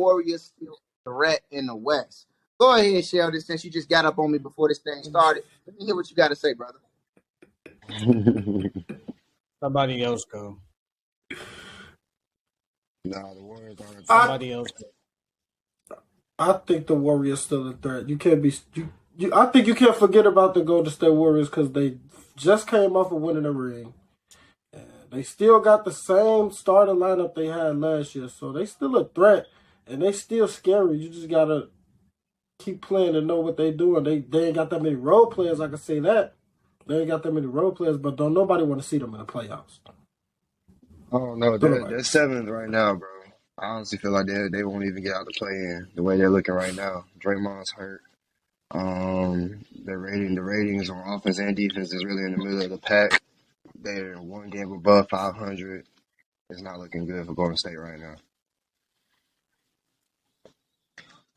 Warriors still a threat in the West? Go ahead, Sheldon, since you just got up on me before this thing started. Let me hear what you got to say, brother. Somebody else go. Nah, the Warriors aren't. Somebody else go. I think the Warriors still a threat. You can't be. I think you can't forget about the Golden State Warriors because they just came off of winning a ring. And they still got the same starting lineup they had last year, so they still a threat, and they still scary. You just gotta keep playing and know what they doing. They ain't got that many role players. I can say that. They ain't got that many role players, but don't nobody want to see them in the playoffs. Oh no, they're seventh right now, bro. I honestly feel like they won't even get out the play-in the way they're looking right now. Draymond's hurt. The ratings on offense and defense is really in the middle of the pack. They're one game above 500. It's not looking good for Golden State right now.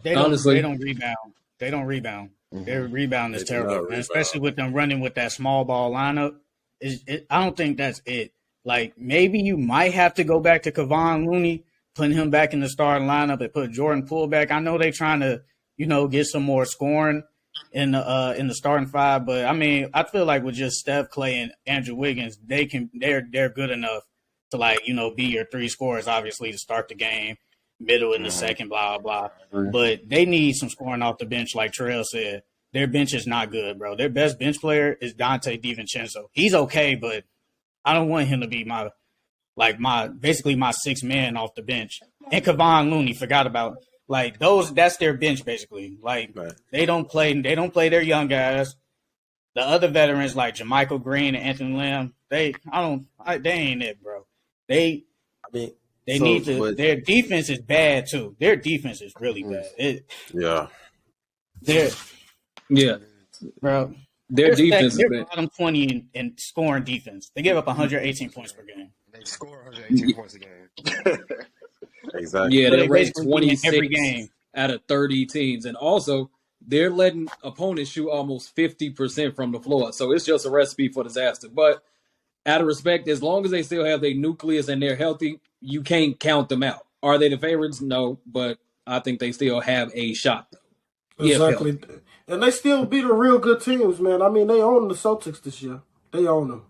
They don't rebound. They don't rebound. Mm-hmm. Their rebound is terrible, man. Especially with them running with that small ball lineup. I don't think that's it. Like, maybe you might have to go back to Kevon Looney, putting him back in the starting lineup and put Jordan Poole back. I know they're trying to, get some more scoring in the starting five, but I mean, I feel like with just Steph, Clay, and Andrew Wiggins, they're good enough to be your three scorers, obviously, to start the game, middle in the second, blah blah blah. But they need some scoring off the bench, like Terrell said. Their bench is not good, bro. Their best bench player is Dante DiVincenzo. He's okay, but I don't want him to be basically my sixth man off the bench. And Kevon Looney, forgot about that's their bench basically. They don't play their young guys. The other veterans like Jermichael Green and Anthony Lamb, they ain't it, bro. Their defense is bad too. Their defense is really bad. Bro. Their defense is bottom 20 in scoring defense. They give up 118 points per game. They score 118 points a game. Exactly. Yeah, they rate 26 every game out of 30 teams. And also, they're letting opponents shoot almost 50% from the floor. So it's just a recipe for disaster. But out of respect, as long as they still have their nucleus and they're healthy, you can't count them out. Are they the favorites? No, but I think they still have a shot. Exactly. And they still beat the real good teams, man. I mean, they own the Celtics this year. They own them.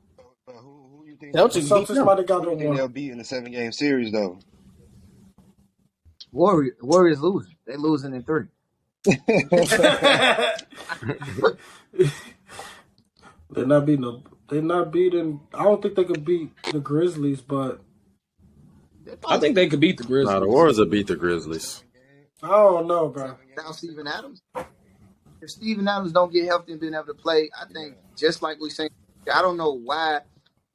Who you think Celtics might have got them one. They'll beat in the 7-game series, though? Warriors losing. They losing in 3. They're not beating. I don't think they could beat the Grizzlies, but I think they could beat the Grizzlies. Nah, the Warriors will beat the Grizzlies. I don't know, bro. Now Steven Adams. If Steven Adams don't get healthy and being able to play, I think just like we saying, I don't know why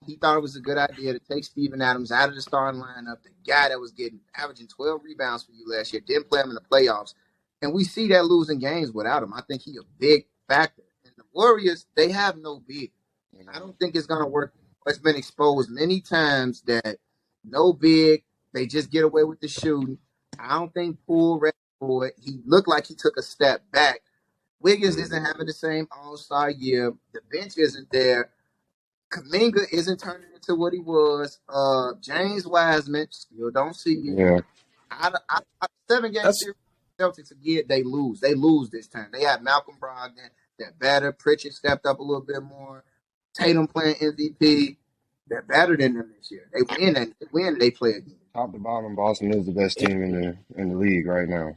he thought it was a good idea to take Steven Adams out of the starting lineup. The guy that was averaging 12 rebounds for you last year didn't play him in the playoffs, and we see that losing games without him. I think he's a big factor. And the Warriors, they have no big. I don't think it's gonna work. It's been exposed many times that no big. They just get away with the shooting. I don't think Poole ready for it. He looked like he took a step back. Wiggins isn't having the same all-star year. The bench isn't there. Kuminga isn't turning into what he was. James Wiseman still don't see you. Yeah. 7-game series, Celtics again, they lose. They lose this time. They have Malcolm Brogdon. They're better. Pritchard stepped up a little bit more. Tatum playing MVP. They're better than them this year. They win. They play again. Top to bottom, Boston is the best team in the league right now.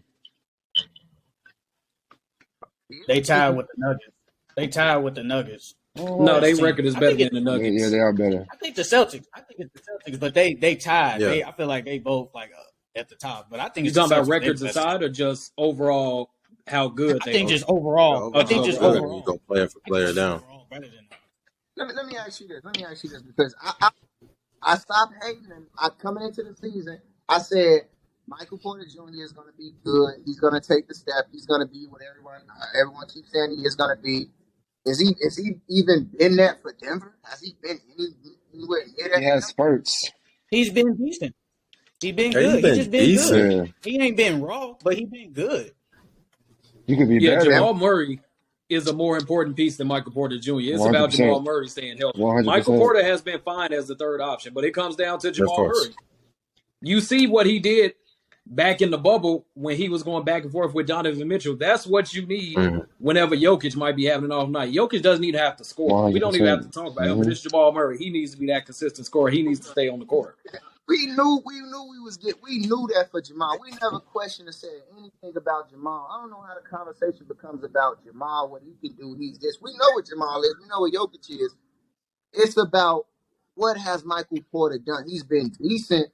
They tied with the Nuggets. No, their record is better than the Nuggets. Yeah, they are better. I think it's the Celtics, but they tied. Yeah. I feel like they both at the top. But I think you're talking about records aside or just overall how good they are? I think just overall. I think just overall. You go player for player down. Let me ask you this because I stopped hating him. Coming into the season, I said Michael Porter Jr. is going to be good. He's going to take the step. He's going to be what everyone keeps saying he is going to be. Is he even been that for Denver? Has he been anywhere near that? He has spurts. He's been decent. He's been good. He's just been good. He ain't been raw, but he been good. You could be better. Jamal Murray is a more important piece than Michael Porter Jr. It's 100%. About Jamal Murray staying healthy. 100%. Michael Porter has been fine as the third option, but it comes down to Jamal Murray. You see what he did back in the bubble when he was going back and forth with Donovan Mitchell. That's what you need whenever Jokic might be having an off night. Jokic doesn't need to have to score. 100%. We don't even have to talk about him. But it's Jamal Murray. He needs to be that consistent scorer. He needs to stay on the court. We knew that for Jamal. We never questioned or said anything about Jamal. I don't know how the conversation becomes about Jamal, what he can do. He's this. We know what Jamal is. We know what Jokic is. It's about what has Michael Porter done. He's been decent.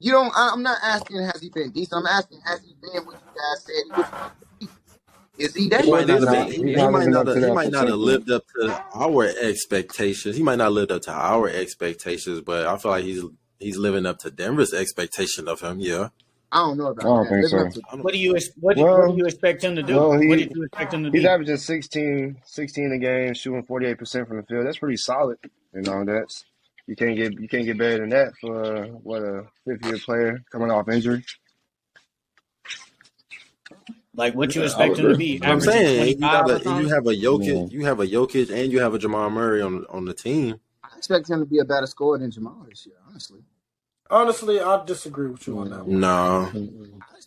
I'm not asking has he been decent. I'm asking has he been what you guys said he was. Is he that? He might not have lived up to our expectations. He might not have lived up to our expectations, but I feel like he's living up to Denver's expectation of him. Yeah. I don't know about I don't think so. What do you expect him to do? What did you expect him to do? He's averaging 16 a game, shooting 48% from the field. That's pretty solid. That's you can't get better than that for a 5th-year player coming off injury. Like what you expect him to be? I'm saying you have a Jokic, and you have a Jamal Murray on the team. I expect him to be a better scorer than Jamal this year, honestly. Honestly, I disagree with you on that one. No.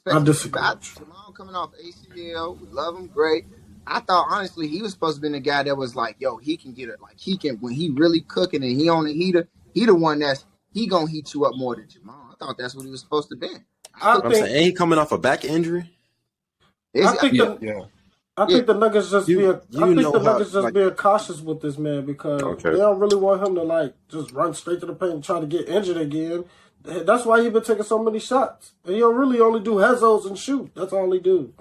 I disagree. Jamal coming off ACL, we love him, great. I thought, honestly, he was supposed to be the guy that was like, yo, he can get it. Like, he can, when he really cooking and he on the heater, he the one he going to heat you up more than Jamal. I thought that's what he was supposed to be. I'm saying, ain't he coming off a back injury? I think the Nuggets just being cautious with this man because they don't really want him to just run straight to the paint and try to get injured again. That's why he's been taking so many shots. And he'll really only do hezos and shoot. That's all he do.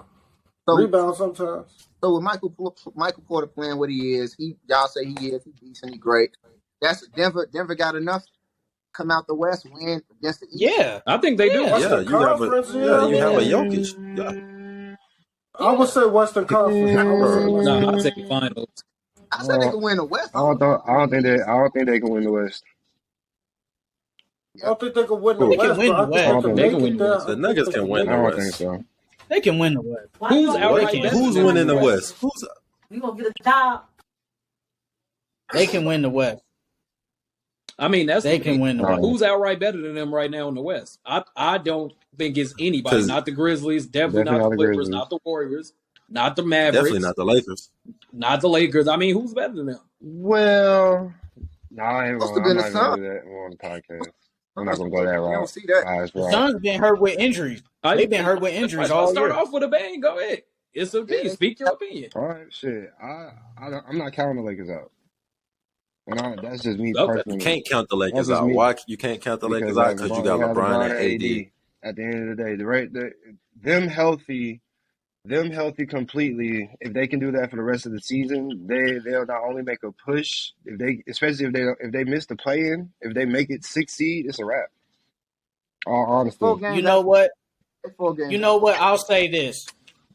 Rebound sometimes. So with Michael Porter playing what he is, y'all say he is, he's decent, he's great. That's Denver. Denver got enough. Come out the West, win against the East. Yeah, I think they do. You have a Jokic. Yeah. I would say Western Conference. I'd say finals. I said they can win the West. I don't think they can win the West. I don't think they can win the West. They can win the West. The Nuggets can win the West. I don't think so. They can win the West. Who's winning the West? We gonna get a job. They can win the West. I mean, they can win the West. Who's outright better than them right now in the West? I don't think it's anybody. Not the Grizzlies. Definitely not the Clippers. Not the Warriors. Not the Mavericks. Definitely not the Lakers. Not the Lakers. I mean, who's better than them? Well, I'm not going to do that on the podcast. I'm not going to go that route. You don't see that. The Suns been hurt with injuries. They've been hurt with injuries all year. Start off with a bang. Go ahead. It's a opinion. Speak your opinion. All right, shit. I'm not counting the Lakers out. That's just me personally. You can't count the Lakers out. Why you can't count the Lakers out? Because you got LeBron and AD. At the end of the day, them healthy completely. If they can do that for the rest of the season, they'll not only make a push. Especially if they miss the play-in, if they make it 6 seed, it's a wrap. Honestly, you know what? I'll say this: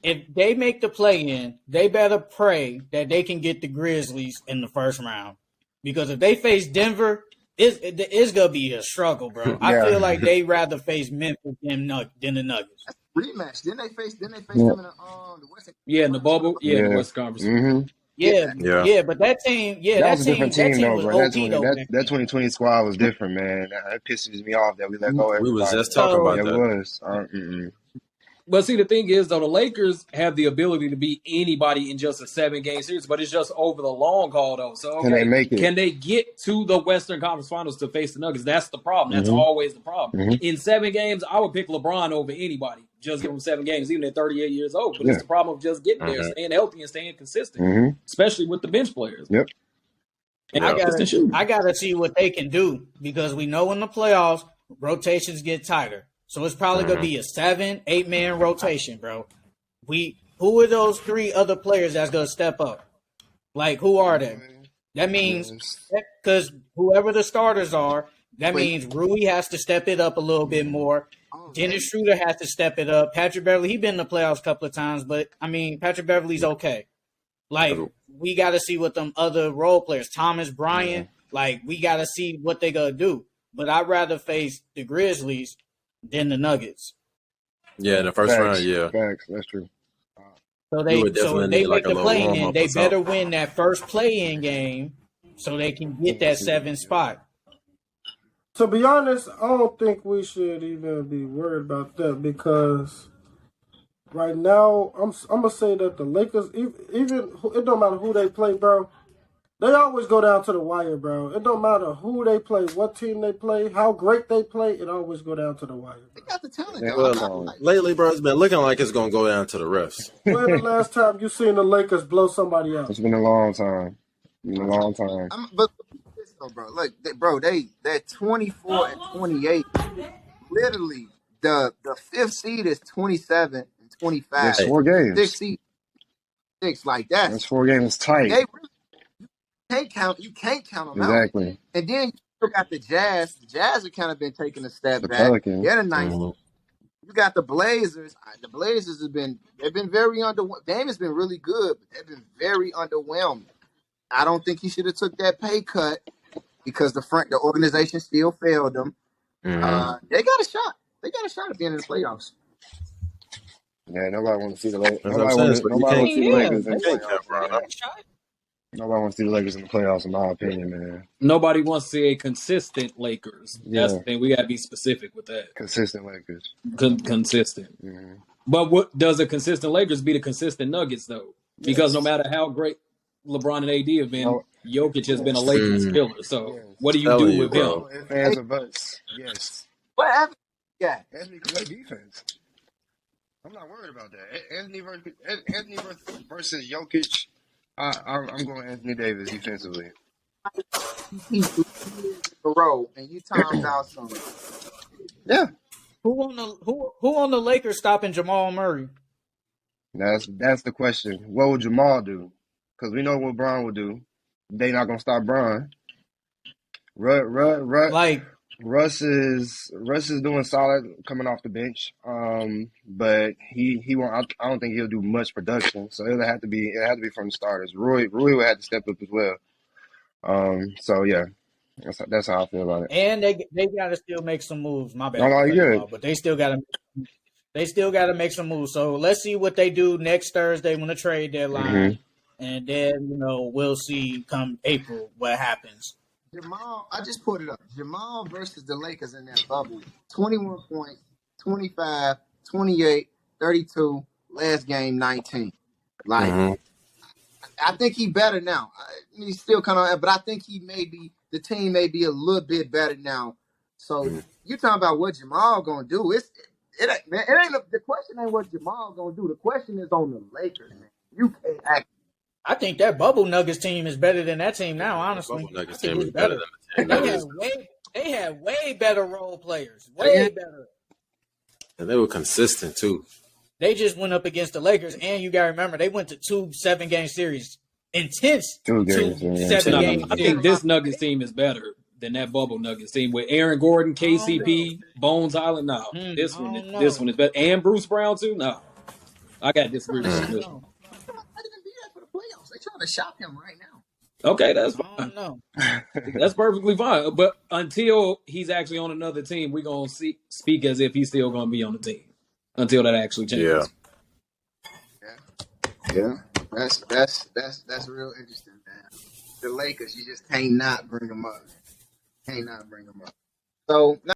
if they make the play-in, they better pray that they can get the Grizzlies in the first round. Because if they face Denver, it's gonna be a struggle, bro. I feel like they rather face Memphis than the Nuggets. Rematch. Didn't they face them in the Western? Yeah, in the bubble. Yeah, the West Conference. Mm-hmm. Yeah, but that team, that was a different team though, bro. That 2020 squad was different, man. That pisses me off that we let go. We was just talking about that. It was. But see, the thing is, though, the Lakers have the ability to beat anybody in just a 7-game series, but it's just over the long haul, though. So, can they make it? Can they get to the Western Conference Finals to face the Nuggets? That's the problem. That's always the problem. In 7 games, I would pick LeBron over anybody. Just give him 7 games, even at 38 years old. But it's the problem of just getting there, staying healthy, and staying consistent, especially with the bench players. Yep. And I gotta see what they can do because we know in the playoffs rotations get tighter. So it's probably going to be a 7-8-man rotation, bro. Who are those 3 other players that's going to step up? Like, who are they? That means because whoever the starters are, that means Rui has to step it up a little bit more. Dennis Schroeder has to step it up. Patrick Beverly, he's been in the playoffs a couple of times, but, I mean, Patrick Beverly's okay. Like, we got to see what them other role players, Thomas Bryant, like, we got to see what they going to do. But I'd rather face the Grizzlies than the Nuggets. Yeah, in the first round, yeah. Facts, that's true. So if they make the play-in, they better win that first play-in game so they can get that 7th spot. To be honest, I don't think we should even be worried about that because right now I'm gonna say that the Lakers, even it don't matter who they play, bro. They always go down to the wire, bro. It don't matter who they play, what team they play, how great they play. It always go down to the wire, They bro. got the talent, Yeah, though. I'm not Well, lately, bro, it's been looking like it's gonna go down to the refs. When the last time you seen the Lakers blow somebody out? it's been a long time. It's been a long time. but this though, bro. Look, they're 24-28. Literally, the fifth seed is 27 and That's 25. Hey, 6 4 games. seed 6. Like That's 4 games tight. they really can't count. You can't count them out. Exactly. And then you still got the Jazz. The Jazz have kind of been taking a step The back. Pelicans. They're the ninth. You got the Blazers. The Blazers they've been very underwhelming. Dame has been really good, but they've been very underwhelming. I don't think he should have took that pay cut because the organization still failed them. They got a shot. They got a shot at being in the playoffs. Yeah, nobody want to see the Lakers. That's what I'm saying. Nobody want to see the Lakers in You the can't count playoffs, Brown. man. Nobody wants to see the Lakers in the playoffs, in my opinion, man. Nobody wants to see a consistent Lakers. That's the thing. We got to be specific with that. Consistent Lakers. Consistent. Mm-hmm. But what does a consistent Lakers be the consistent Nuggets, though? Because no matter how great LeBron and AD have been, Jokic has been a Lakers killer. So what do you do with him? Fans or butts. Yes. What happened? Yeah. Anthony can play defense. I'm not worried about that. Anthony versus Jokic. I'm going Anthony Davis defensively. He's 3 years in a row, and you timed out some. Yeah. Who on the Lakers stopping Jamal Murray? That's the question. What would Jamal do? Because we know what Bron would do. They not gonna stop Bron. Russ is doing solid coming off the bench. But he won't. I don't think he'll do much production. So it had to be from the starters. Rui would have to step up as well. So yeah, that's how I feel about it. And they got to still make some moves. My bad. But they still got to make some moves. So let's see what they do next Thursday when the trade deadline, and then we'll see come April what happens. Jamal, I just put it up. Jamal versus the Lakers in that bubble. 21 points, 25, 28, 32. Last game, 19. I think he better now. He's still kind of, but I think the team may be a little bit better now. So you talking about what Jamal gonna do? It ain't the question ain't what Jamal gonna do. The question is on the Lakers, man. You can't act. I think that bubble Nuggets team is better than that team now. Honestly, Bubble Nuggets team is better than the team. They had way better role players, way better. And they were consistent too. They just went up against the Lakers, and you got to remember they went to 2 7-game series, intense 2 games. 7-game. I think this Nuggets team is better than that bubble Nuggets team with Aaron Gordon, KCP, Bones Island. No, this one is better, and Bruce Brown too. No, I got to disagree with this one. They trying to shop him right now. Okay, that's fine. That's perfectly fine. But until he's actually on another team, we're gonna speak as if he's still gonna be on the team until that actually changes. Yeah. That's real interesting, man. The Lakers, you just can't not bring them up. So.